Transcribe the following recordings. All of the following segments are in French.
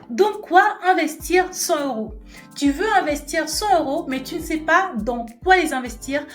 Donc, quoi investir 100 euros? Tu veux investir 100 euros, mais tu ne sais pas dans quoi les investir,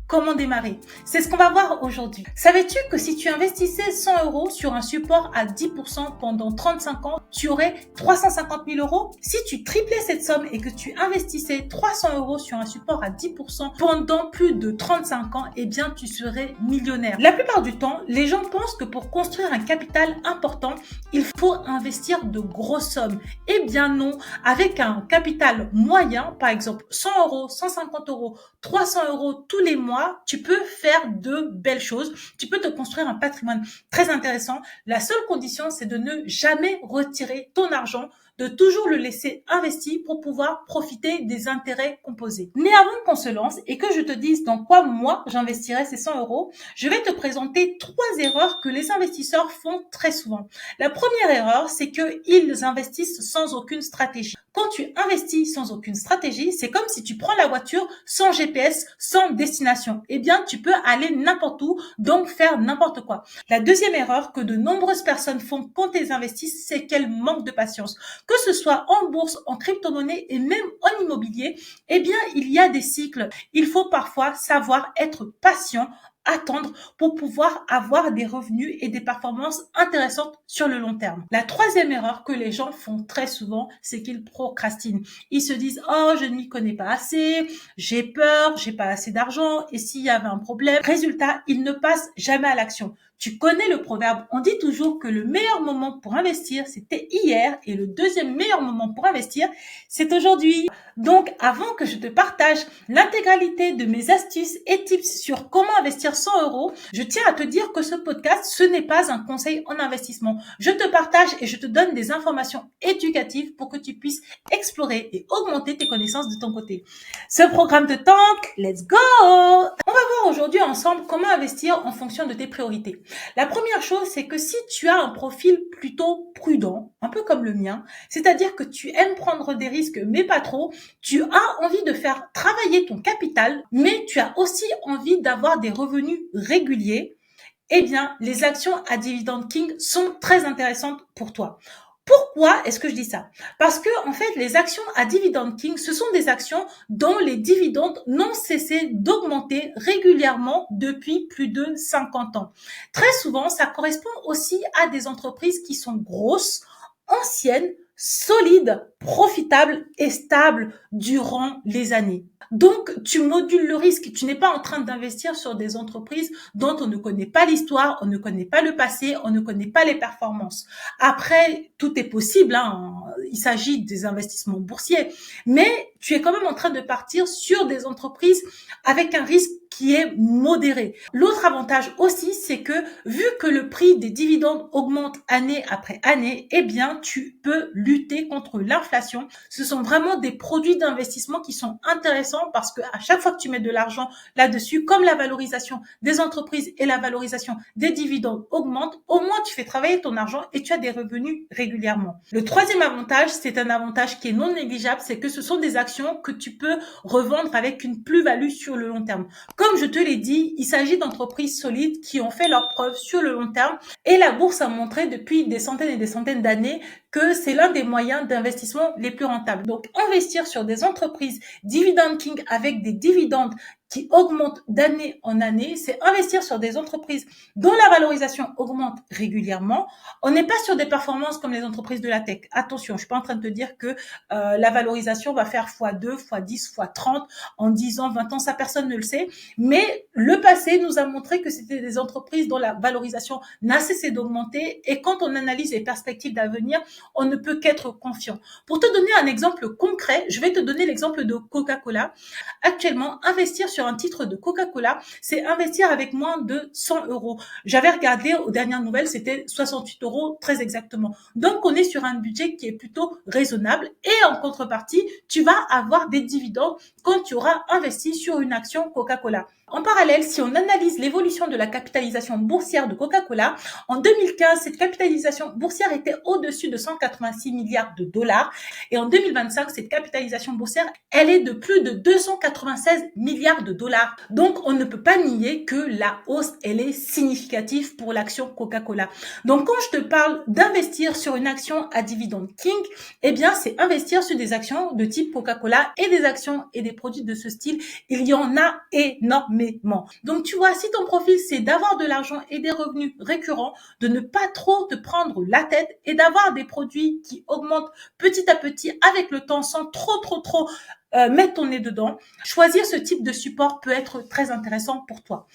comment démarrer. C'est ce qu'on va voir aujourd'hui. Savais-tu que si tu investissais 100 euros sur un support à 10% pendant 35 ans, tu aurais 350 000 euros? Si tu triplais cette somme et que tu investissais 300 euros sur un support à 10% pendant plus de 35 ans, eh bien, tu serais millionnaire. La plupart du temps, les gens pensent que pour construire un capital important, il faut investir de grosses sommes. Eh bien non, avec un capital moyen, par exemple 100 euros, 150 euros, 300 euros tous les mois, tu peux faire de belles choses. Tu peux te construire un patrimoine très intéressant. La seule condition, c'est de ne jamais retirer ton argent, de toujours le laisser investi pour pouvoir profiter des intérêts composés. Mais avant qu'on se lance et que je te dise dans quoi moi j'investirais ces 100 euros, je vais te présenter 3 erreurs que les investisseurs font très souvent. La première erreur, c'est qu'ils investissent sans aucune stratégie. Quand tu investis sans aucune stratégie, c'est comme si tu prends la voiture sans GPS, sans destination. Eh bien, tu peux aller n'importe où, donc faire n'importe quoi. La deuxième erreur que de nombreuses personnes font quand elles investissent, c'est qu'elles manquent de patience. Que ce soit en bourse, en crypto-monnaie et même en immobilier, eh bien, il y a des cycles. Il faut parfois savoir être patient, attendre pour pouvoir avoir des revenus et des performances intéressantes sur le long terme. La troisième erreur que les gens font très souvent, c'est qu'ils procrastinent. Ils se disent « Oh, je ne m'y connais pas assez, j'ai peur, j'ai pas assez d'argent, et s'il y avait un problème ?» Résultat, ils ne passent jamais à l'action. Tu connais le proverbe, on dit toujours que le meilleur moment pour investir, c'était hier et le deuxième meilleur moment pour investir, c'est aujourd'hui. Donc, avant que je te partage l'intégralité de mes astuces et tips sur comment investir 100 euros, je tiens à te dire que ce podcast, ce n'est pas un conseil en investissement. Je te partage et je te donne des informations éducatives pour que tu puisses explorer et augmenter tes connaissances de ton côté. Ce programme te tente, let's go! On va voir aujourd'hui ensemble comment investir en fonction de tes priorités. La première chose, c'est que si tu as un profil plutôt prudent, un peu comme le mien, c'est-à-dire que tu aimes prendre des risques mais pas trop, tu as envie de faire travailler ton capital, mais tu as aussi envie d'avoir des revenus réguliers, eh bien, les actions à Dividend King sont très intéressantes pour toi. Pourquoi est-ce que je dis ça? Parce que, en fait, les actions à Dividend King, ce sont des actions dont les dividendes n'ont cessé d'augmenter régulièrement depuis plus de 50 ans. Très souvent, ça correspond aussi à des entreprises qui sont grosses, anciennes, solides, profitables et stables durant les années. Donc, tu modules le risque. Tu n'es pas en train d'investir sur des entreprises dont on ne connaît pas l'histoire, on ne connaît pas le passé, on ne connaît pas les performances. Après, tout est possible, hein. Il s'agit des investissements boursiers, mais tu es quand même en train de partir sur des entreprises avec un risque qui est modéré. L'autre avantage aussi, c'est que vu que le prix des dividendes augmente année après année, eh bien, tu peux lutter contre l'inflation. Ce sont vraiment des produits d'investissement qui sont intéressants parce que à chaque fois que tu mets de l'argent là-dessus, comme la valorisation des entreprises et la valorisation des dividendes augmentent, au moins tu fais travailler ton argent et tu as des revenus régulièrement. Le troisième avantage, c'est un avantage qui est non négligeable, c'est que ce sont des actions que tu peux revendre avec une plus-value sur le long terme. Comme je te l'ai dit, il s'agit d'entreprises solides qui ont fait leurs preuves sur le long terme et la bourse a montré depuis des centaines et des centaines d'années que c'est l'un des moyens d'investissement les plus rentables. Donc, investir sur des entreprises Dividend King avec des dividendes qui augmentent d'année en année, c'est investir sur des entreprises dont la valorisation augmente régulièrement. On n'est pas sur des performances comme les entreprises de la tech. Attention, je suis pas en train de te dire que la valorisation va faire x2, x10, x30 en 10 ans, 20 ans, ça personne ne le sait. Mais le passé nous a montré que c'était des entreprises dont la valorisation n'a cessé d'augmenter et quand on analyse les perspectives d'avenir, on ne peut qu'être confiant. Pour te donner un exemple concret, je vais te donner l'exemple de Coca-Cola. Actuellement, investir sur un titre de Coca-Cola, c'est investir avec moins de 100 euros. J'avais regardé aux dernières nouvelles, c'était 68 euros très exactement. Donc, on est sur un budget qui est plutôt raisonnable et en contrepartie, tu vas avoir des dividendes quand tu auras investi sur une action Coca-Cola. En parallèle, si on analyse l'évolution de la capitalisation boursière de Coca-Cola, en 2015, cette capitalisation boursière était au-dessus de 186 milliards de dollars et en 2025, cette capitalisation boursière, elle est de plus de 296 milliards de dollars. Donc, on ne peut pas nier que la hausse, elle est significative pour l'action Coca-Cola. Donc, quand je te parle d'investir sur une action à dividende king, eh bien, c'est investir sur des actions de type Coca-Cola et des actions et des produits de ce style. Il y en a énormément. Donc, tu vois, si ton profil, c'est d'avoir de l'argent et des revenus récurrents, de ne pas trop te prendre la tête et d'avoir des produits qui augmentent petit à petit avec le temps sans trop mettre ton nez dedans, choisir ce type de support peut être très intéressant pour toi.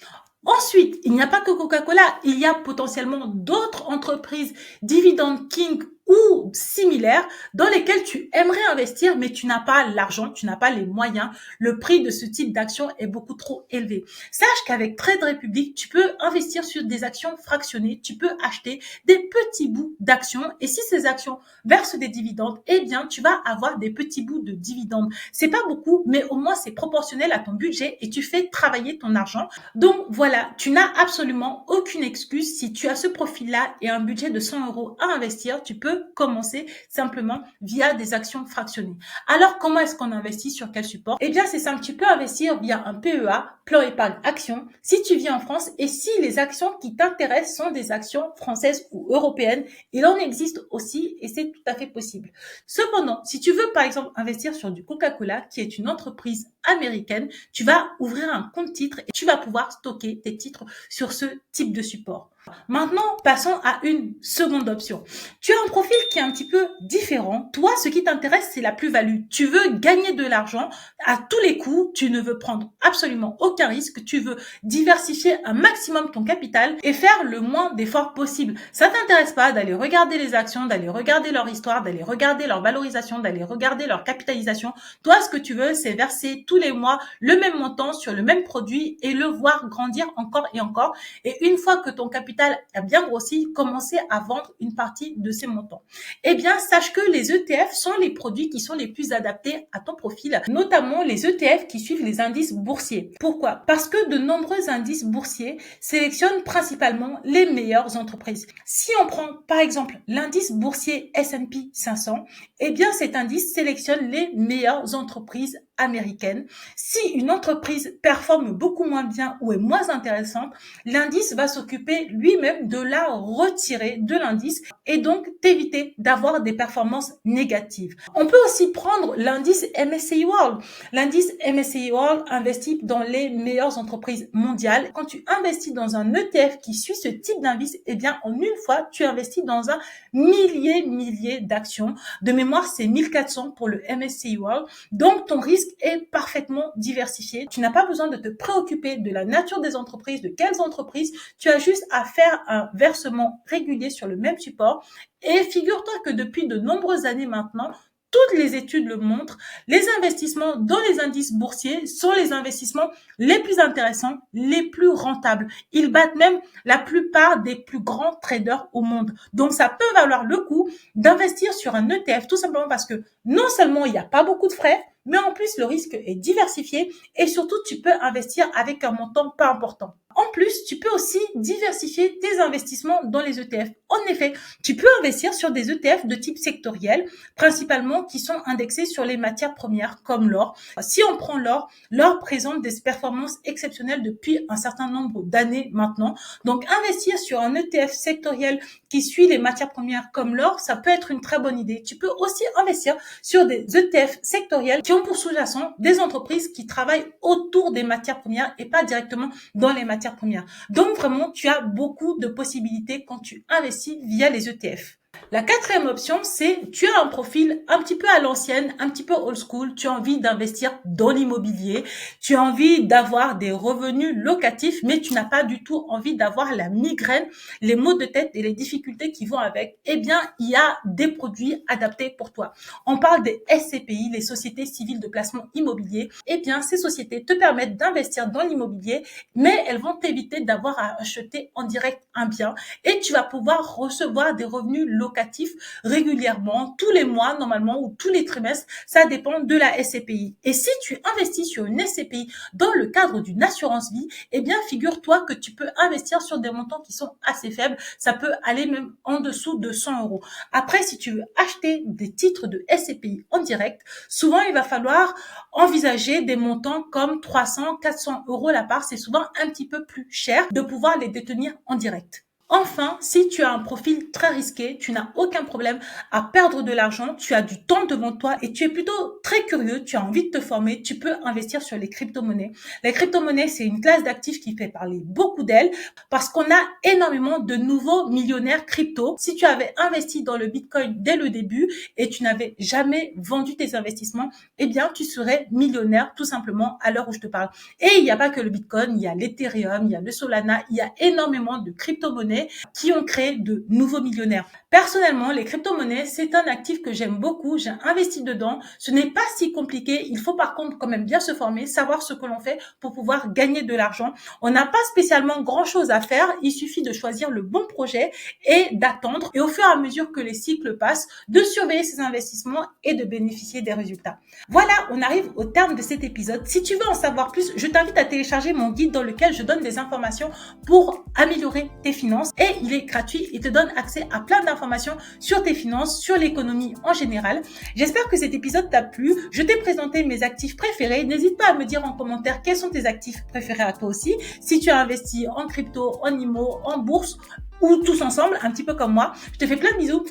Ensuite, il n'y a pas que Coca-Cola, il y a potentiellement d'autres entreprises dividende king ou similaires dans lesquelles tu aimerais investir, mais tu n'as pas l'argent, tu n'as pas les moyens. Le prix de ce type d'action est beaucoup trop élevé. Sache qu'avec Trade Republic, tu peux investir sur des actions fractionnées, tu peux acheter des petits bouts d'actions et si ces actions versent des dividendes, eh bien, tu vas avoir des petits bouts de dividendes. C'est pas beaucoup, mais au moins c'est proportionnel à ton budget et tu fais travailler ton argent. Donc voilà, tu n'as absolument aucune excuse. Si tu as ce profil-là et un budget de 100 € à investir, tu peux commencer simplement via des actions fractionnées. Alors, comment est-ce qu'on investit sur quel support? Eh bien, c'est simple. Tu peux investir via un PEA, plan épargne action, si tu vis en France et si les actions qui t'intéressent sont des actions françaises ou européennes. Il en existe aussi et c'est tout à fait possible. Cependant, si tu veux par exemple investir sur du Coca-Cola, qui est une entreprise américaine, tu vas ouvrir un compte titre et tu vas pouvoir stocker tes titres sur ce type de support. Maintenant, passons à une seconde option. Tu as un profil qui est un petit peu différent. Toi, ce qui t'intéresse, c'est la plus-value. Tu veux gagner de l'argent à tous les coups. Tu ne veux prendre absolument aucun risque. Tu veux diversifier un maximum ton capital et faire le moins d'efforts possible. Ça t'intéresse pas d'aller regarder les actions, d'aller regarder leur histoire, d'aller regarder leur valorisation, d'aller regarder leur capitalisation. Toi, ce que tu veux, c'est verser tous les mois le même montant sur le même produit et le voir grandir encore et encore. Et une fois que ton capital a bien grossi, commencer à vendre une partie de ces montants. Eh bien, sache que les ETF sont les produits qui sont les plus adaptés à ton profil, notamment les ETF qui suivent les indices boursiers. Pourquoi? Parce que de nombreux indices boursiers sélectionnent principalement les meilleures entreprises. Si on prend par exemple l'indice boursier S&P 500, eh bien cet indice sélectionne les meilleures entreprises américaine. Si une entreprise performe beaucoup moins bien ou est moins intéressante, l'indice va s'occuper lui-même de la retirer de l'indice et donc t'éviter d'avoir des performances négatives. On peut aussi prendre l'indice MSCI World. L'indice MSCI World investit dans les meilleures entreprises mondiales. Quand tu investis dans un ETF qui suit ce type d'indice, eh bien en une fois, tu investis dans un millier d'actions. De mémoire, c'est 1400 pour le MSCI World. Donc ton risque est parfaitement diversifié. Tu n'as pas besoin de te préoccuper de la nature des entreprises, de quelles entreprises. Tu as juste à faire un versement régulier sur le même support. Et figure-toi que depuis de nombreuses années maintenant, toutes les études le montrent, les investissements dans les indices boursiers sont les investissements les plus intéressants, les plus rentables. Ils battent même la plupart des plus grands traders au monde. Donc, ça peut valoir le coup d'investir sur un ETF tout simplement parce que non seulement il n'y a pas beaucoup de frais, mais en plus, le risque est diversifié et surtout, tu peux investir avec un montant pas important. En plus, tu peux aussi diversifier tes investissements dans les ETF. En effet, tu peux investir sur des ETF de type sectoriel, principalement qui sont indexés sur les matières premières comme l'or. Si on prend l'or, l'or présente des performances exceptionnelles depuis un certain nombre d'années maintenant. Donc, investir sur un ETF sectoriel qui suit les matières premières comme l'or, ça peut être une très bonne idée. Tu peux aussi investir sur des ETF sectoriels qui ont pour sous-jacent des entreprises qui travaillent autour des matières premières et pas directement dans les matières premières. Donc vraiment, tu as beaucoup de possibilités quand tu investis via les ETF. La quatrième option, c'est tu as un profil un petit peu à l'ancienne, un petit peu old school, tu as envie d'investir dans l'immobilier, tu as envie d'avoir des revenus locatifs, mais tu n'as pas du tout envie d'avoir la migraine, les maux de tête et les difficultés qui vont avec. Eh bien, il y a des produits adaptés pour toi. On parle des SCPI, les sociétés civiles de placement immobilier. Eh bien, ces sociétés te permettent d'investir dans l'immobilier, mais elles vont t'éviter d'avoir à acheter en direct un bien et tu vas pouvoir recevoir des revenus locatifs négatif régulièrement, tous les mois normalement ou tous les trimestres. Ça dépend de la SCPI. Et si tu investis sur une SCPI dans le cadre d'une assurance vie, eh bien, figure-toi que tu peux investir sur des montants qui sont assez faibles. Ça peut aller même en dessous de 100 euros. Après, si tu veux acheter des titres de SCPI en direct, souvent, il va falloir envisager des montants comme 300, 400 euros la part. C'est souvent un petit peu plus cher de pouvoir les détenir en direct. Enfin, si tu as un profil très risqué, tu n'as aucun problème à perdre de l'argent, tu as du temps devant toi et tu es plutôt très curieux, tu as envie de te former, tu peux investir sur les crypto-monnaies. Les crypto-monnaies, c'est une classe d'actifs qui fait parler beaucoup d'elles parce qu'on a énormément de nouveaux millionnaires crypto. Si tu avais investi dans le Bitcoin dès le début et tu n'avais jamais vendu tes investissements, eh bien, tu serais millionnaire tout simplement à l'heure où je te parle. Et il n'y a pas que le Bitcoin, il y a l'Ethereum, il y a le Solana, il y a énormément de crypto-monnaies qui ont créé de nouveaux millionnaires. Personnellement, les crypto-monnaies, c'est un actif que j'aime beaucoup. J'ai investi dedans. Ce n'est pas si compliqué. Il faut par contre quand même bien se former, savoir ce que l'on fait pour pouvoir gagner de l'argent. On n'a pas spécialement grand-chose à faire. Il suffit de choisir le bon projet et d'attendre. Et au fur et à mesure que les cycles passent, de surveiller ses investissements et de bénéficier des résultats. Voilà, on arrive au terme de cet épisode. Si tu veux en savoir plus, je t'invite à télécharger mon guide dans lequel je donne des informations pour améliorer tes finances. Et il est gratuit. Il te donne accès à plein d'informations sur tes finances, sur l'économie en général. J'espère que cet épisode t'a plu. Je t'ai présenté mes actifs préférés. N'hésite pas à me dire en commentaire quels sont tes actifs préférés à toi aussi. Si tu as investi en crypto, en IMO, en bourse ou tous ensemble, un petit peu comme moi. Je te fais plein de bisous.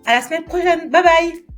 À la semaine prochaine. Bye bye.